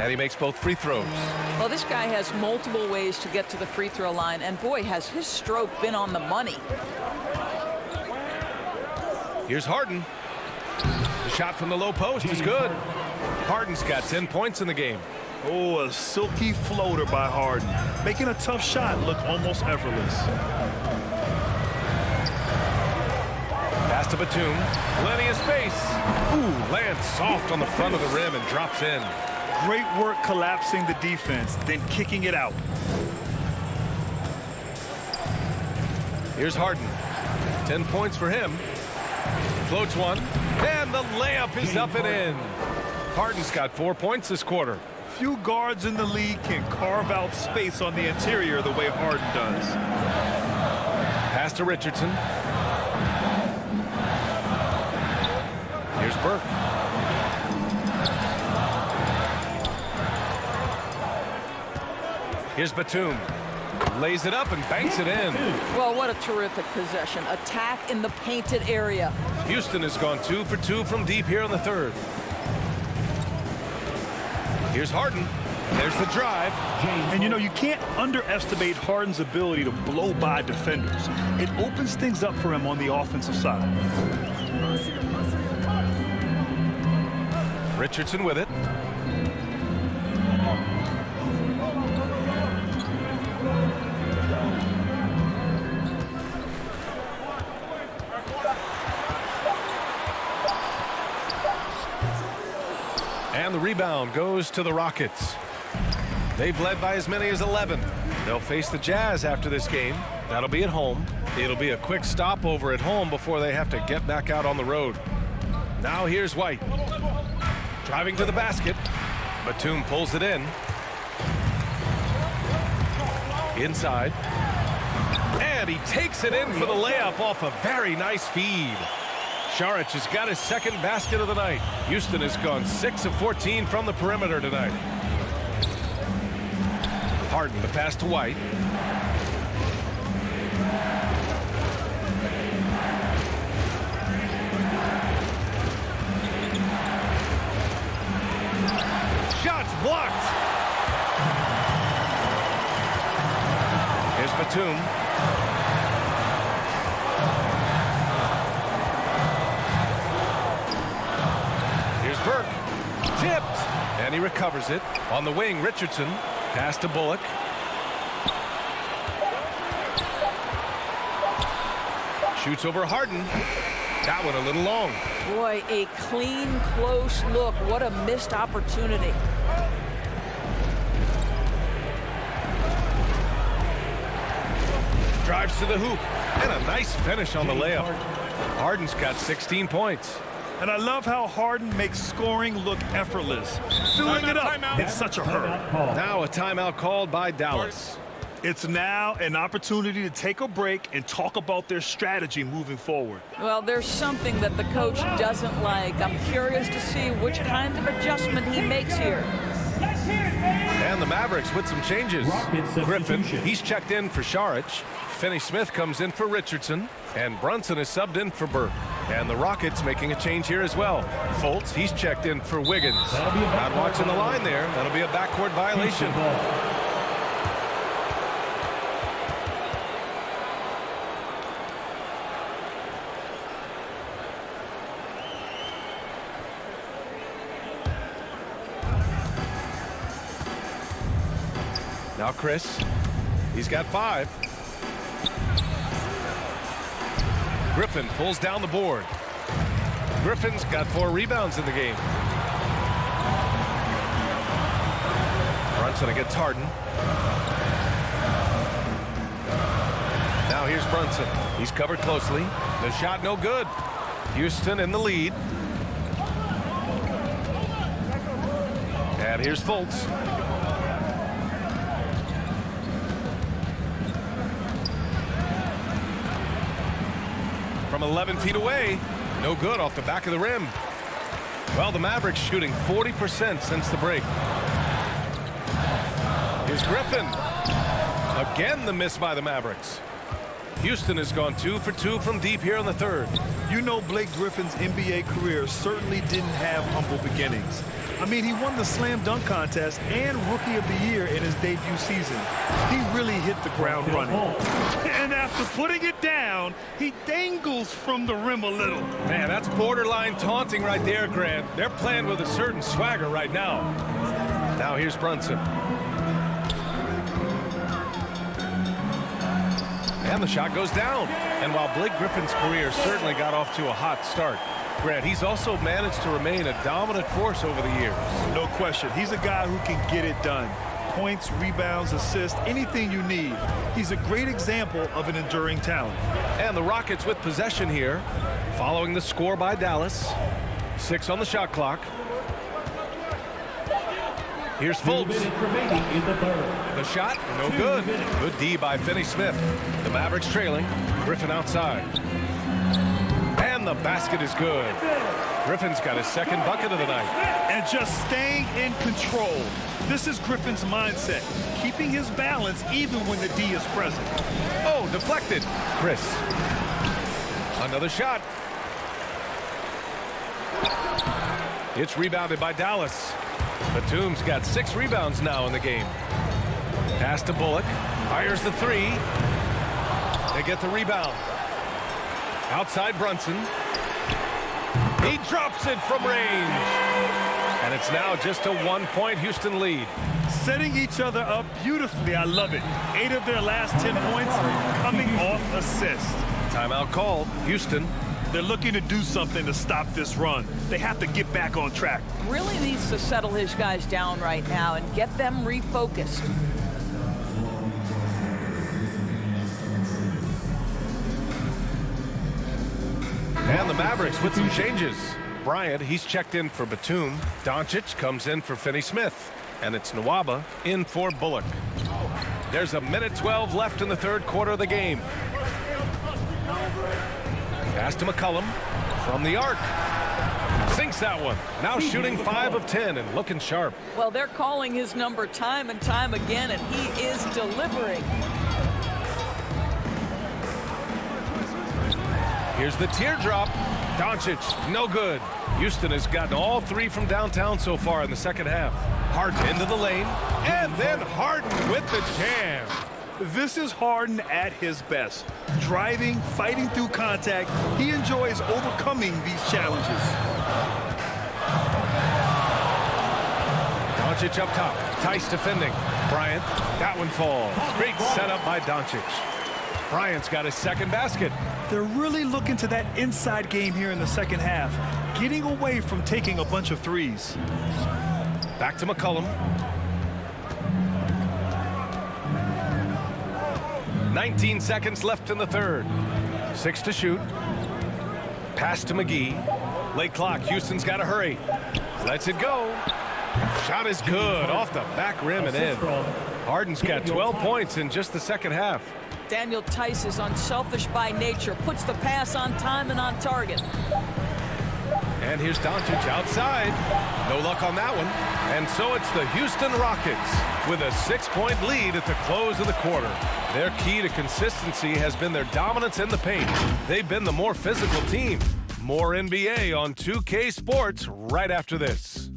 And he makes both free throws. Well, this guy has multiple ways to get to the free throw line, and boy, has his stroke been on the money. Here's Harden. The shot from the low post is good. Harden's got 10 points in the game. Oh, a silky floater by Harden. Making a tough shot look almost effortless. Pass to Batum. Plenty of space. Ooh, lands soft on the front of the rim and drops in. Great work collapsing the defense, then kicking it out. Here's Harden. 10 points for him. Floats one. And the layup is up and in. Harden's got 4 points this quarter. Few guards in the league can carve out space on the interior the way Harden does. Pass to Richardson. Here's Burke. Here's Batum. Lays it up and banks it in. Well, what a terrific possession. Attack in the painted area. Houston has gone 2 for 2 from deep here in the third. Here's Harden. There's the drive. And you know, you can't underestimate Harden's ability to blow by defenders. It opens things up for him on the offensive side. Richardson with it. And the rebound goes to the Rockets. They've led by as many as 11. They'll face the Jazz after this game. That'll be at home. It'll be a quick stopover at home before they have to get back out on the road. Now here's White. Driving to the basket. Batum pulls it in. Inside. And he takes it in for the layup off a very nice feed. Saric has got his second basket of the night. Houston has gone 6 of 14 from the perimeter tonight. Harden, the pass to White. Shots blocked. Here's Batum. Burke, tipped, and he recovers it. On the wing, Richardson, pass to Bullock. Shoots over Harden. That one a little long. Boy, a clean, close look. What a missed opportunity. Drives to the hoop. And a nice finish on the layup. Harden's got 16 points. And I love how Harden makes scoring look effortless. Filling it up in such a hurry. Now a timeout called by Dallas. It's now an opportunity to take a break and talk about their strategy moving forward. Well, there's something that the coach doesn't like. I'm curious to see which kind of adjustment he makes here. And the Mavericks with some changes. Griffin, he's checked in for Saric. Finney-Smith comes in for Richardson. And Brunson is subbed in for Burke. And the Rockets making a change here as well. Fultz, he's checked in for Wiggins. Not watching the line there. That'll be a backcourt violation. Now Chris, he's got 5. Griffin pulls down the board. Griffin's got 4 rebounds in the game. Brunson against Harden. Now here's Brunson. He's covered closely. The shot no good. Houston in the lead. And here's Fultz. From 11 feet away, no good off the back of the rim. Well, the Mavericks shooting 40% since the break. Here's Griffin. Again, the miss by the Mavericks. Houston has gone 2 for 2 from deep here in the third. You know, Blake Griffin's NBA career certainly didn't have humble beginnings. I mean, he won the slam dunk contest and Rookie of the Year in his debut season. He really hit the ground running. And after putting it down, he dangles from the rim a little. Man, that's borderline taunting right there, Grant. They're playing with a certain swagger right now. Now here's Brunson. And the shot goes down. And while Blake Griffin's career certainly got off to a hot start, Grant, he's also managed to remain a dominant force over the years. No question. He's a guy who can get it done. Points, rebounds, assists, anything you need. He's a great example of an enduring talent. And the Rockets with possession here, following the score by Dallas. 6 on the shot clock. Here's Fultz. The shot, no good. Good D by Finney-Smith. The Mavericks trailing. Griffin outside. And the basket is good. Griffin's got his second bucket of the night. And just staying in control. This is Griffin's mindset, keeping his balance even when the D is present. Oh, deflected. Chris. Another shot. It's rebounded by Dallas. Batum's got 6 rebounds now in the game. Pass to Bullock. Fires the 3. They get the rebound. Outside Brunson. He drops it from range. And it's now just a 1-point Houston lead. Setting each other up beautifully. I love it. 8 of their last 10 points coming off assists. Timeout called. Houston. They're looking to do something to stop this run. They have to get back on track. Really needs to settle his guys down right now and get them refocused. And the Mavericks with some changes. Bryant, he's checked in for Batum. Doncic comes in for Finney-Smith. And it's Nwaba in for Bullock. There's a minute 12 left in the third quarter of the game. Pass to McCollum from the arc. Sinks that one. Now shooting 5 of 10 and looking sharp. Well, they're calling his number time and time again, and he is delivering. Here's the teardrop. Doncic, no good. Houston has gotten all 3 from downtown so far in the second half. Harden into the lane, and then Harden with the jam. This is Harden at his best. Driving, fighting through contact. He enjoys overcoming these challenges. Doncic up top. Tice defending. Bryant, that one falls. Great setup by Doncic. Bryant's got his second basket. They're really looking to that inside game here in the second half, getting away from taking a bunch of threes. Back to McCollum. 19 seconds left in the third. 6 to shoot. Pass to McGee. Late clock. Houston's got to hurry. Lets it go. Shot is good. Off the back rim and in. Harden's got 12 points in just the second half. Daniel Theis is unselfish by nature, puts the pass on time and on target. And here's Doncic outside. No luck on that one. And so it's the Houston Rockets with a 6-point lead at the close of the quarter. Their key to consistency has been their dominance in the paint. They've been the more physical team. More NBA on 2K Sports right after this.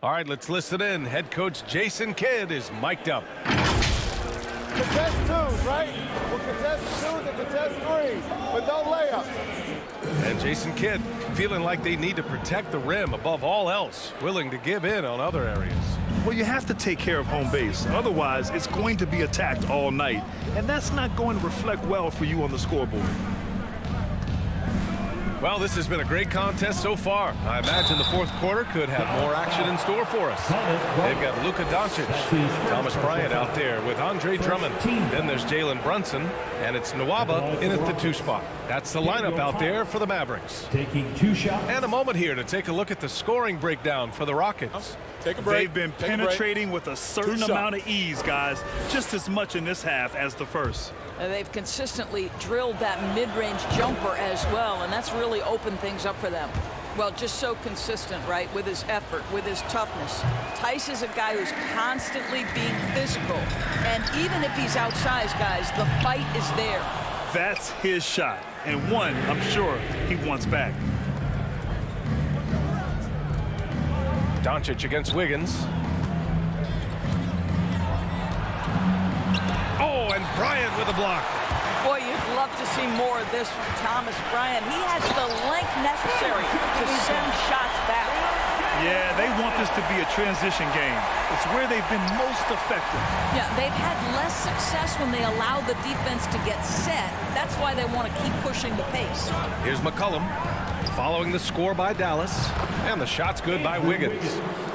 All right, let's listen in. Head coach Jason Kidd is mic'd up. Contest twos, right? We'll contest twos and contest threes, but no layups. And Jason Kidd feeling like they need to protect the rim above all else, willing to give in on other areas. Well, you have to take care of home base. Otherwise, it's going to be attacked all night. And that's not going to reflect well for you on the scoreboard. Well, this has been a great contest so far. I imagine the fourth quarter could have more action in store for us. They've got Luka Doncic, Thomas Bryant out there with Andre Drummond. Then there's Jalen Brunson, and it's Nwaba in at the 2 spot. That's the lineup out there for the Mavericks. Taking 2 shots. And a moment here to take a look at the scoring breakdown for the Rockets. Take a break. They've been penetrating with a certain amount of ease, guys. Just as much in this half as the first. And they've consistently drilled that mid-range jumper as well, and that's really opened things up for them. Well, just so consistent, right, with his effort, with his toughness. Theis is a guy who's constantly being physical. And even if he's outsized, guys, the fight is there. That's his shot, and one I'm sure he wants back. Doncic against Wiggins. Oh, and Bryant with a block. Boy, you'd love to see more of this from Thomas Bryant. He has the length necessary to send shots back. Yeah, they want this to be a transition game. It's where they've been most effective. Yeah, they've had less success when they allow the defense to get set. That's why they want to keep pushing the pace. Here's McCollum following the score by Dallas. And the shot's good by Wiggins.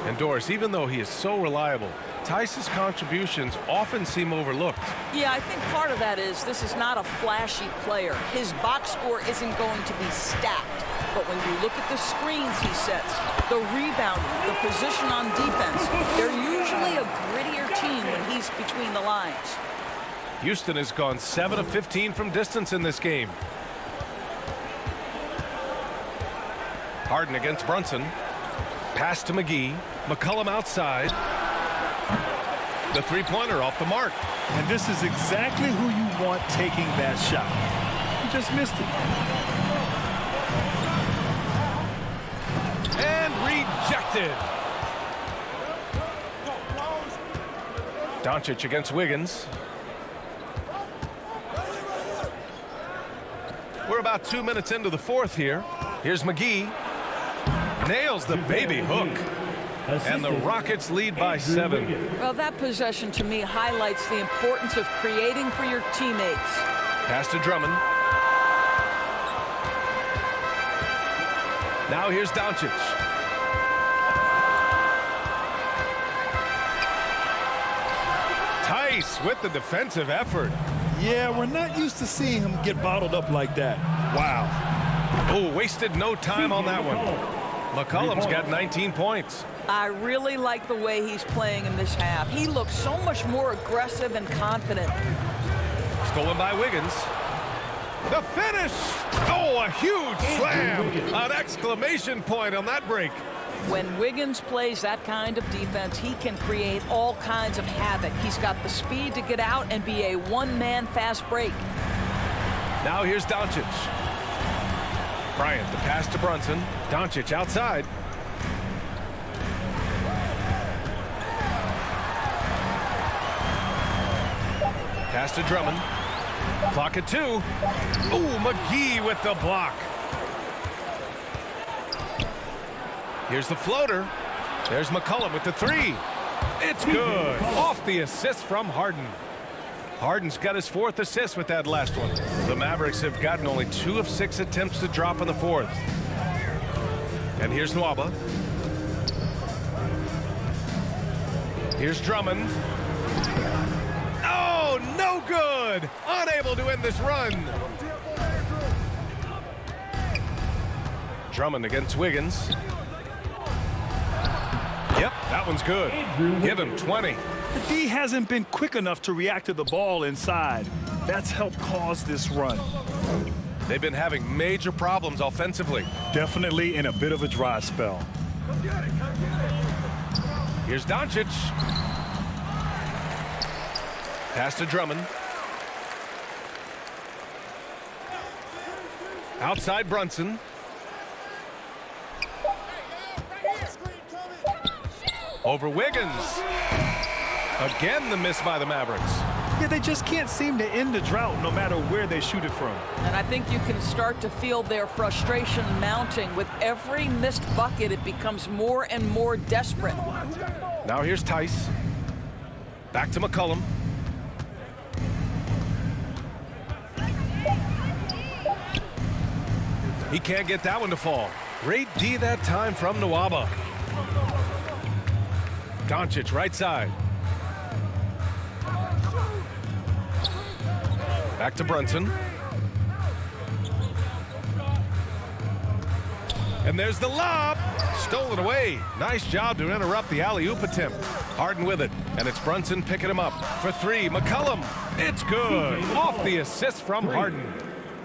And Doris, even though he is so reliable, Theis's contributions often seem overlooked. Yeah, I think part of that is this is not a flashy player. His box score isn't going to be stacked. But when you look at the screens he sets, the rebounding, the position on defense, they're usually a grittier team when he's between the lines. Houston has gone 7 of 15 from distance in this game. Harden against Brunson. Pass to McGee. McCollum outside. The three-pointer off the mark. And this is exactly who you want taking that shot. He just missed it. And rejected. Doncic against Wiggins. We're about 2 minutes into the fourth here. Here's McGee. Nails the baby hook. And the Rockets lead by 7. Well, that possession to me highlights the importance of creating for your teammates. Pass to Drummond. Now here's Doncic. Theis with the defensive effort. Yeah, we're not used to seeing him get bottled up like that. Wow. Oh, wasted no time on that one. McCollum's got 19 points. I really like the way he's playing in this half. He looks so much more aggressive and confident. Stolen by Wiggins. The finish! Oh, a huge slam! An exclamation point on that break. When Wiggins plays that kind of defense, he can create all kinds of havoc. He's got the speed to get out and be a one-man fast break. Now here's Doncic. Bryant, the pass to Brunson. Doncic outside. Pass to Drummond. Clock at 2. Ooh, McGee with the block. Here's the floater. There's McCollum with the 3. It's good. Off the assist from Harden. Harden's got his 4th assist with that last one. The Mavericks have gotten only 2 of 6 attempts to drop in the 4th. And here's Nwaba. Here's Drummond. Oh, no good. Unable to end this run. Drummond against Wiggins. Yep, that one's good. Give him 20. The D hasn't been quick enough to react to the ball inside. That's helped cause this run. They've been having major problems offensively. Definitely in a bit of a dry spell. Here's Doncic. Pass to Drummond. Outside Brunson. Over Wiggins. Again, the miss by the Mavericks. Yeah, they just can't seem to end the drought no matter where they shoot it from. And I think you can start to feel their frustration mounting. With every missed bucket, it becomes more and more desperate. Now here's Tice. Back to McCollum. He can't get that one to fall. Great D that time from Nwaba. Doncic right side. Back to Brunson. And there's the lob. Stolen away. Nice job to interrupt the alley-oop attempt. Harden with it. And it's Brunson picking him up for 3. McCollum. It's good. Off the assist from Harden.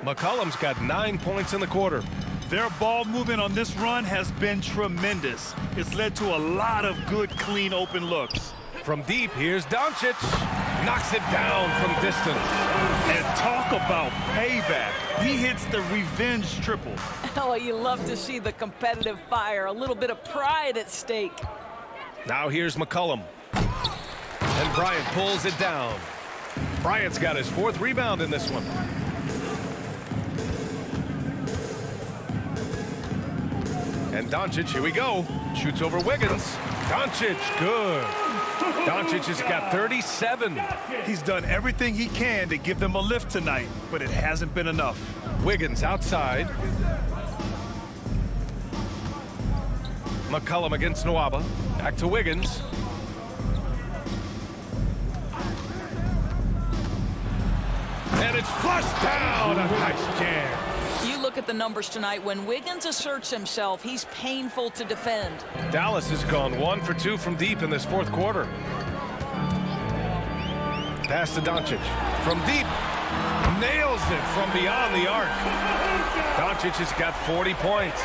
McCollum's got 9 points in the quarter. Their ball movement on this run has been tremendous. It's led to a lot of good, clean, open looks. From deep, here's Doncic. Knocks it down from distance. And talk about payback. He hits the revenge triple. Oh, you love to see the competitive fire. A little bit of pride at stake. Now here's McCollum. And Bryant pulls it down. Bryant's got his 4th rebound in this one. And Doncic, here we go. Shoots over Wiggins. Doncic, good. Doncic has got 37. He's done everything he can to give them a lift tonight, but it hasn't been enough. Wiggins outside. McCollum against Nwaba. Back to Wiggins. And it's flushed down. A nice jam. You look at the numbers tonight. When Wiggins asserts himself, he's painful to defend. Dallas has gone 1 for 2 from deep in this 4th quarter. Pass to Doncic. From deep. Nails it from beyond the arc. Doncic has got 40 points.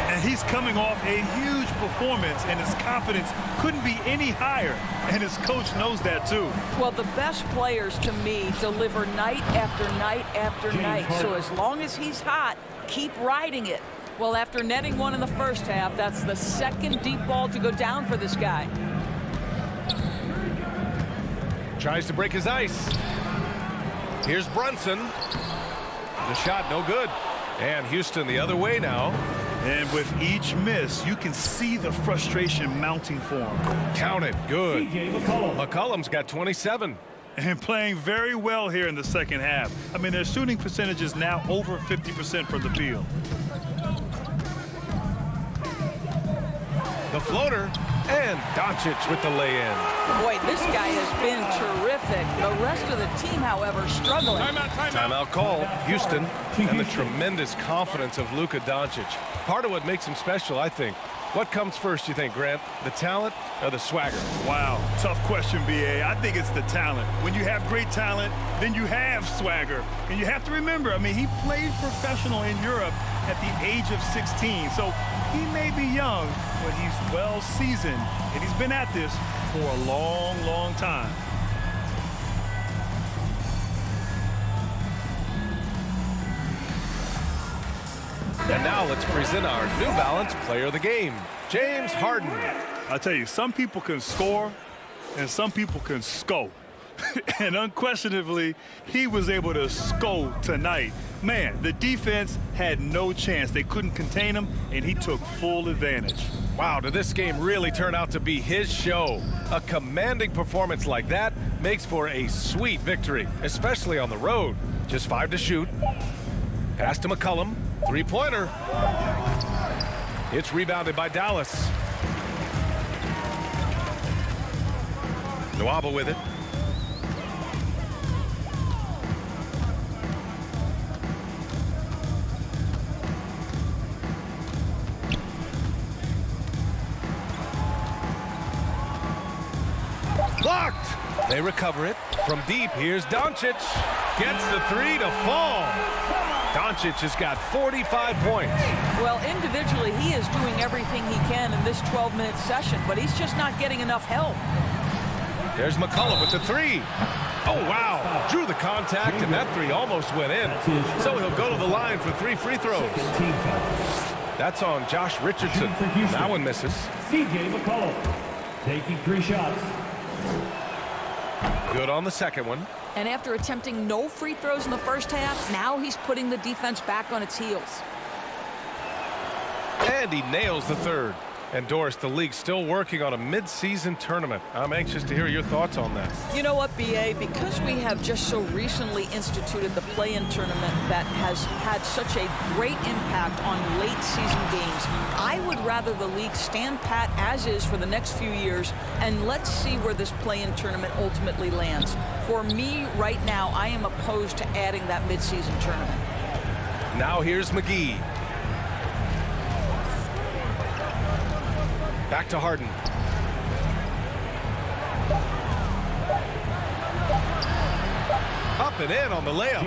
And he's coming off a huge performance, and his confidence couldn't be any higher. And his coach knows that, too. Well, the best players, to me, deliver night after night after night. So as long as he's hot, keep riding it. Well, after netting one in the first half, that's the 2nd deep ball to go down for this guy. Tries to break his ice. Here's Brunson. The shot no good. And Houston the other way now. And with each miss, you can see the frustration mounting for him. Count it. Good. McCollum's got 27. And playing very well here in the second half. I mean, their shooting percentage is now over 50% from the field. The floater, and Doncic with the lay-in. Boy, this guy has been terrific. The rest of the team, however, struggling. Timeout call, Houston, and the tremendous confidence of Luka Doncic. Part of what makes him special, I think. What comes first, you think, Grant? The talent or the swagger? Wow, tough question, B.A. I think it's the talent. When you have great talent, then you have swagger. And you have to remember, I mean, he played professional in Europe at the age of 16. So he may be young, but he's well seasoned. And he's been at this for a long, long time. And now let's present our New Balance Player of the Game, James Harden. I tell you, some people can score and some people can score. And unquestionably, he was able to score tonight. Man, the defense had no chance. They couldn't contain him, and he took full advantage. Wow, did this game really turn out to be his show? A commanding performance like that makes for a sweet victory, especially on the road. Just 5 to shoot. Pass to McCollum. Three-pointer. It's rebounded by Dallas. Nwaba with it. Blocked. They recover it. From deep, here's Doncic. Gets the three to fall. Doncic has got 45 points. Well, individually, he is doing everything he can in this 12-minute session, but he's just not getting enough help. There's McCollum with the three. Oh, wow. Drew the contact, and that three almost went in. So he'll go to the line for 3 free throws. That's on Josh Richardson. That one misses. C.J. McCollum taking 3 shots. Good on the second one. And after attempting no free throws in the first half, now he's putting the defense back on its heels. And he nails the third. And Doris, the league's still working on a mid-season tournament. I'm anxious to hear your thoughts on that. You know what, B.A.? Because we have just so recently instituted the play-in tournament that has had such a great impact on late-season games, I would rather the league stand pat as is for the next few years, and let's see where this play-in tournament ultimately lands. For me, right now, I am opposed to adding that mid-season tournament. Now here's McGee. Back to Harden. Up and in on the layup.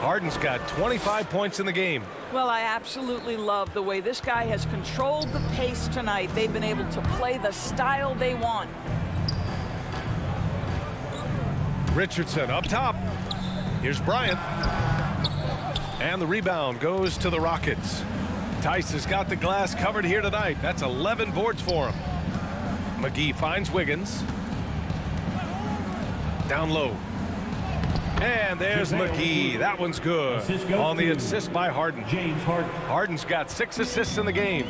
Harden's got 25 points in the game. Well, I absolutely love the way this guy has controlled the pace tonight. They've been able to play the style they want. Richardson up top. Here's Bryant. And the rebound goes to the Rockets. Tice has got the glass covered here tonight. That's 11 boards for him. McGee finds Wiggins. Down low. And there's McGee. That one's good. On the assist by Harden. James Harden. Harden's got 6 assists in the game.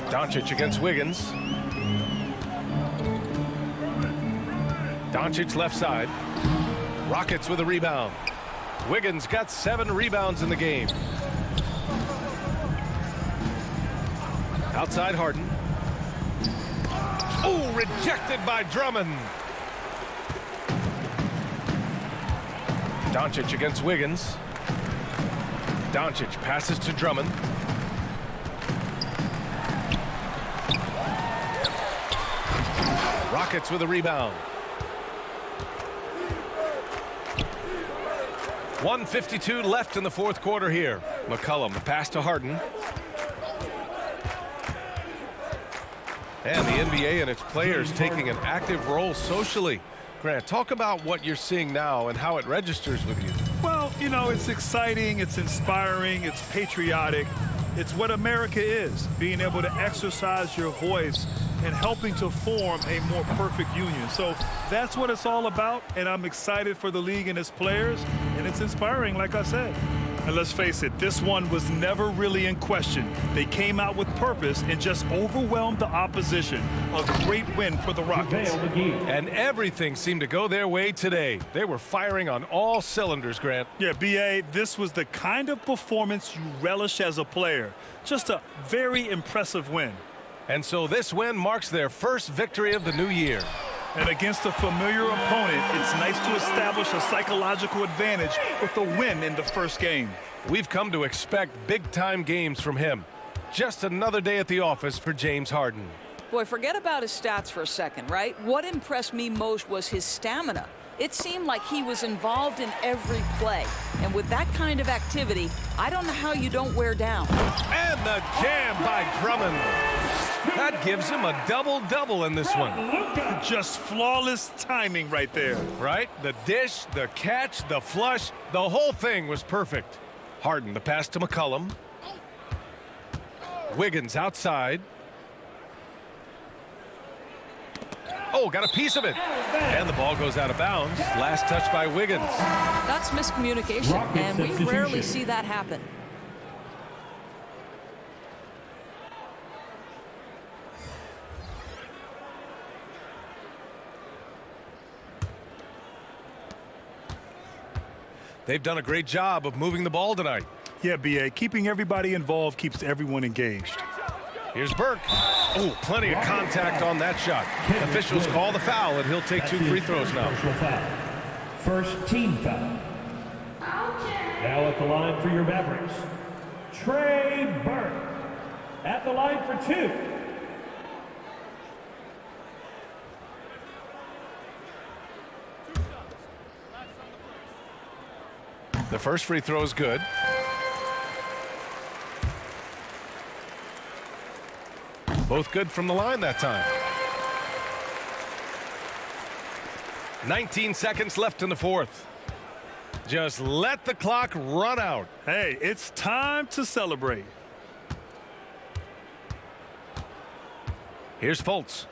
Doncic against Wiggins. Doncic left side. Rockets with a rebound. Wiggins got 7 rebounds in the game. Outside Harden. Oh, rejected by Drummond. Doncic against Wiggins. Doncic passes to Drummond. Rockets with a rebound. 1:52 left in the fourth quarter here. McCollum, the pass to Harden. And the NBA and its players taking an active role socially. Grant, talk about what you're seeing now and how it registers with you. Well, you know, it's exciting, it's inspiring, it's patriotic. It's what America is, being able to exercise your voice and helping to form a more perfect union. So that's what it's all about, and I'm excited for the league and its players, and it's inspiring, like I said. And let's face it, this one was never really in question. They came out with purpose and just overwhelmed the opposition. A great win for the Rockets. And everything seemed to go their way today. They were firing on all cylinders, Grant. Yeah, B.A., this was the kind of performance you relish as a player. Just a very impressive win. And so this win marks their first victory of the new year. And against a familiar opponent, it's nice to establish a psychological advantage with a win in the first game. We've come to expect big-time games from him. Just another day at the office for James Harden. Boy, forget about his stats for a second, right? What impressed me most was his stamina. It seemed like he was involved in every play. And with that kind of activity, I don't know how you don't wear down. And the jam by Drummond. That gives him a double-double in this one. Just flawless timing right there. Right? The dish, the catch, the flush, the whole thing was perfect. Harden, the pass to McCollum. Wiggins outside. Oh, got a piece of it. And the ball goes out of bounds. Last touch by Wiggins. That's miscommunication, and we rarely see that happen. They've done a great job of moving the ball tonight. Yeah, B.A. Keeping everybody involved keeps everyone engaged. Here's Burke. Oh, plenty of contact on that shot. Officials call the foul, and he'll take 2 free throws now. First team foul. Now at the line for your Mavericks, Trey Burke. At the line for 2. The first free throw is good. Both good from the line that time. 19 seconds left in the fourth. Just let the clock run out. Hey, it's time to celebrate. Here's Fultz.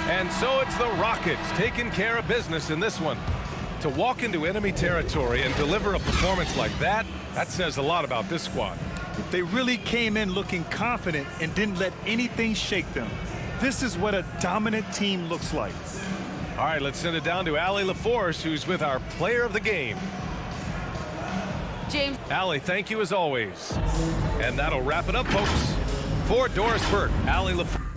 And so it's the Rockets taking care of business in this one. To walk into enemy territory and deliver a performance like that, that says a lot about this squad. They really came in looking confident and didn't let anything shake them. This is what a dominant team looks like. All right, let's send it down to Allie LaForce, who's with our player of the game. James. Allie, thank you as always. And that'll wrap it up, folks. For Doris Burke, Allie LaForce.